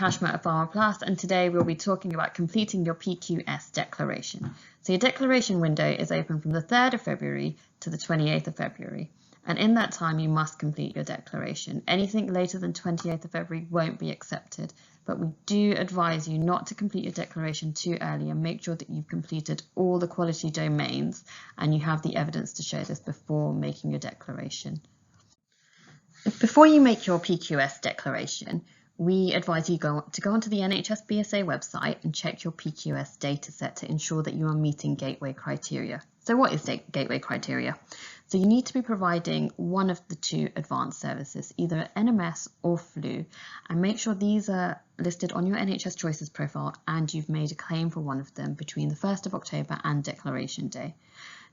Kashma at Pharma Plus, and today we'll be talking about completing your PQS declaration. So your declaration window is open from the 3rd of February to the 28th of February. And in that time, you must complete your declaration. Anything later than 28th of February won't be accepted, but we do advise you not to complete your declaration too early and make sure that you've completed all the quality domains and you have the evidence to show this before making your declaration. Before you make your PQS declaration, we advise you to go onto the NHS BSA website and check your PQS dataset to ensure that you are meeting gateway criteria. So what is gateway criteria? So you need to be providing one of the two advanced services, either NMS or flu, and make sure these are listed on your NHS Choices profile and you've made a claim for one of them between the 1st of October and declaration day.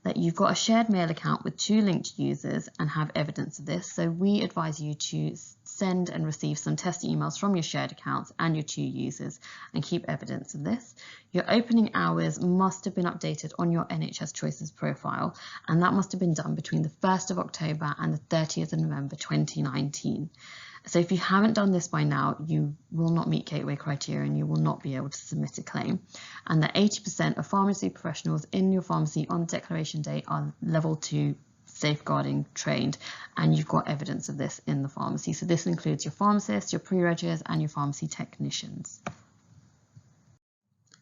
That you've got a shared mail account with 2 linked users and have evidence of this. So we advise you to send and receive some test emails from your shared accounts and your 2 users and keep evidence of this. Your opening hours must have been updated on your NHS Choices profile, and that must have been done between the 1st of October and the 30th of November 2019. So if you haven't done this by now, you will not meet gateway criteria and you will not be able to submit a claim. And that 80% of pharmacy professionals in your pharmacy on declaration day are level 2 safeguarding trained, and you've got evidence of this in the pharmacy. So this includes your pharmacists, your pre-reggers and your pharmacy technicians.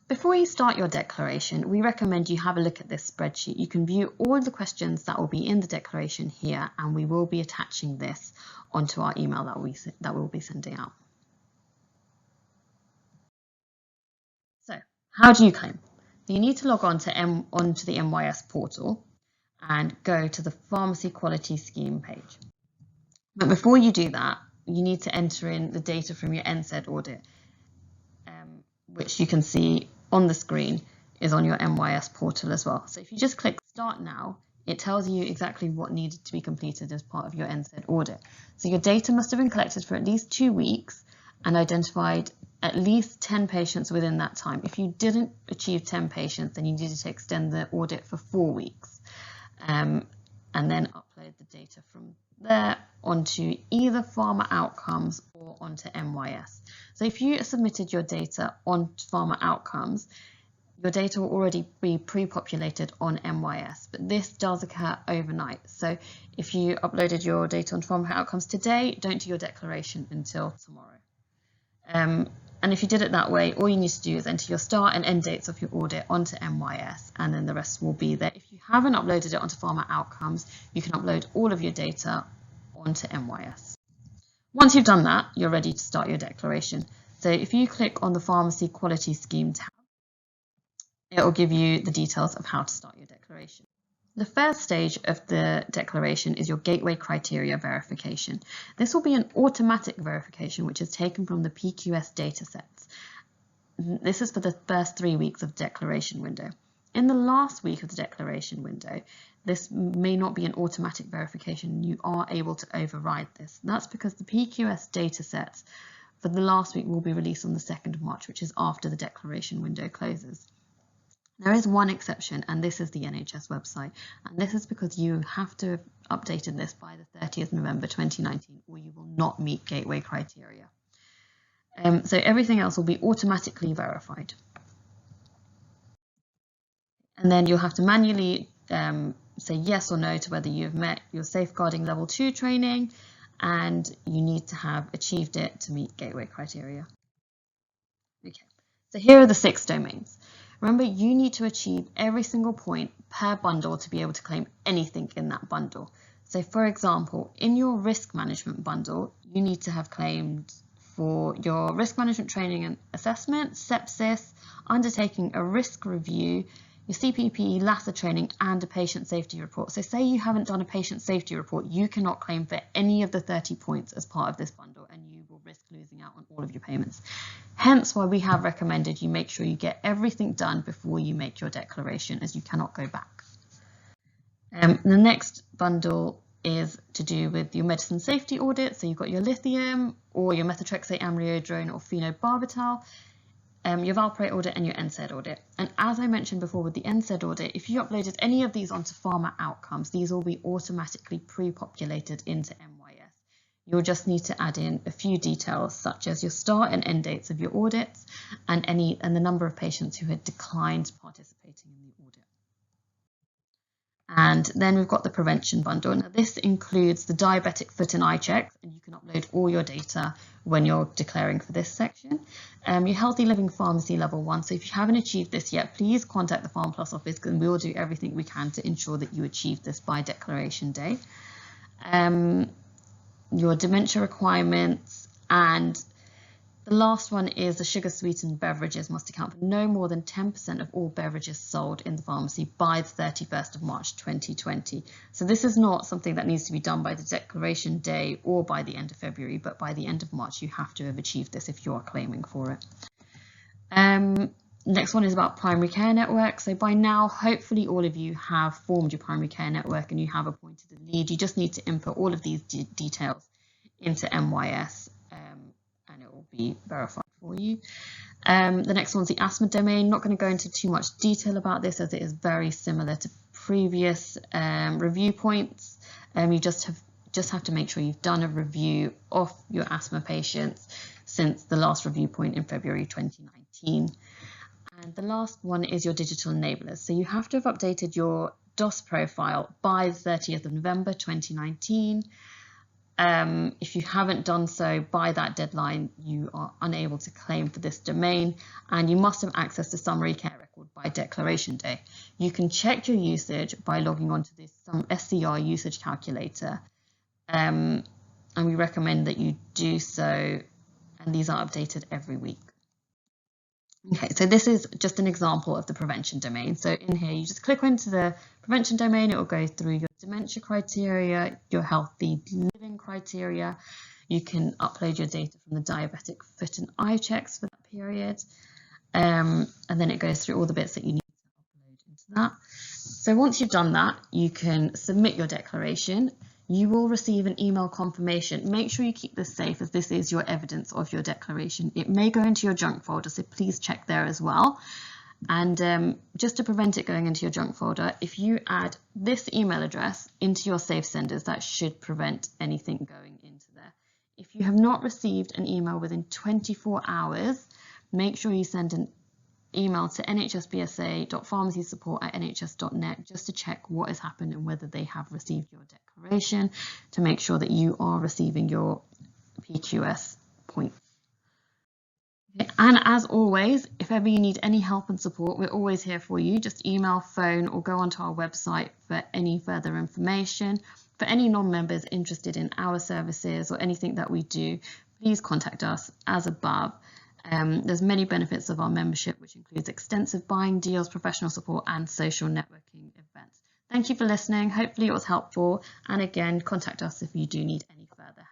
Before you start your declaration, we recommend you have a look at this spreadsheet. You can view all the questions that will be in the declaration here, and we will be attaching this onto our email that we'll be sending out. So, how do you claim? You need to log on to onto the NYS portal and go to the Pharmacy Quality Scheme page. But before you do that, you need to enter in the data from your NSAID audit, which you can see on the screen is on your NYS portal as well. So if you just click Start Now, it tells you exactly what needed to be completed as part of your NSAID audit. So your data must have been collected for at least 2 weeks and identified at least 10 patients within that time. If you didn't achieve 10 patients, then you needed to extend the audit for 4 weeks and then upload the data from there onto either Pharma Outcomes or onto NYS. So if you submitted your data on Pharma Outcomes, your data will already be pre-populated on NYS, but this does occur overnight. So if you uploaded your data on Pharma Outcomes today, don't do your declaration until tomorrow. And if you did it that way, all you need to do is enter your start and end dates of your audit onto NYS, and then the rest will be there. If you haven't uploaded it onto Pharma Outcomes, you can upload all of your data onto NYS. Once you've done that, you're ready to start your declaration. So if you click on the Pharmacy Quality Scheme tab, it will give you the details of how to start your declaration. The first stage of the declaration is your gateway criteria verification. This will be an automatic verification which is taken from the PQS datasets. This is for the first 3 weeks of declaration window. In the last week of the declaration window, this may not be an automatic verification. You are able to override this. That's because the PQS datasets for the last week will be released on the 2nd of March, which is after the declaration window closes. There is one exception, and this is the NHS website, and this is because you have to have updated this by the 30th of November 2019 or you will not meet gateway criteria. So everything else will be automatically verified. And then you'll have to manually say yes or no to whether you've met your safeguarding level 2 training, and you need to have achieved it to meet gateway criteria. Okay, so here are the 6 domains. Remember, you need to achieve every single point per bundle to be able to claim anything in that bundle. So for example, in your risk management bundle, you need to have claimed for your risk management training and assessment, sepsis, undertaking a risk review, your CPP, LASA training and a patient safety report. So say you haven't done a patient safety report, you cannot claim for any of the 30 points as part of this bundle and you will risk losing out on all of your payments. Hence why we have recommended you make sure you get everything done before you make your declaration, as you cannot go back. The next bundle is to do with your medicine safety audit. So you've got your lithium or your methotrexate, amiodarone or phenobarbital, your valproate audit and your NSAID audit. And as I mentioned before with the NSAID audit, if you uploaded any of these onto Pharma Outcomes, these will be automatically pre-populated into NYS. You'll just need to add in a few details such as your start and end dates of your audits and the number of patients who had declined participating in the audit. And then we've got the prevention bundle. Now this includes the diabetic foot and eye checks, and you can upload all your data when you're declaring for this section. Your healthy living pharmacy level 1. So if you haven't achieved this yet, please contact the Pharm Plus office, and we will do everything we can to ensure that you achieve this by declaration day. Your dementia requirements, and the last one is the sugar sweetened beverages must account for no more than 10% of all beverages sold in the pharmacy by the 31st of March 2020. So this is not something that needs to be done by the declaration day or by the end of February, but by the end of March you have to have achieved this if you are claiming for it. Next one is about primary care network. So by now, hopefully all of you have formed your primary care network and you have appointed a lead. You just need to input all of these details into MYS and it will be verified for you. The next one's the asthma domain. Not going to go into too much detail about this as it is very similar to previous review points. You just have to make sure you've done a review of your asthma patients since the last review point in February 2019. And the last one is your digital enablers. So you have to have updated your DOS profile by the 30th of November 2019. If you haven't done so by that deadline, you are unable to claim for this domain, and you must have access to summary care record by declaration day. You can check your usage by logging on to this SCR usage calculator, and we recommend that you do so, and these are updated every week. Okay, so this is just an example of the prevention domain. So in here, you just click into the prevention domain. It will go through your dementia criteria, your healthy living criteria. You can upload your data from the diabetic foot and eye checks for that period. And then it goes through all the bits that you need to upload into that. So once you've done that, you can submit your declaration. You will receive an email confirmation. Make sure you keep this safe as this is your evidence of your declaration. It may go into your junk folder, so please check there as well. And just to prevent it going into your junk folder, if you add this email address into your safe senders, that should prevent anything going into there. If you have not received an email within 24 hours, make sure you send an email to nhsbsa.pharmacysupport@nhs.net just to check what has happened and whether they have received your declaration to make sure that you are receiving your PQS points. Okay. And as always, if ever you need any help and support, we're always here for you. Just email, phone, or go onto our website for any further information. For any non-members interested in our services or anything that we do, please contact us as above. There's many benefits of our membership, which includes extensive buying deals, professional support, and social networking events. Thank you for listening. Hopefully it was helpful. And again, contact us if you do need any further help.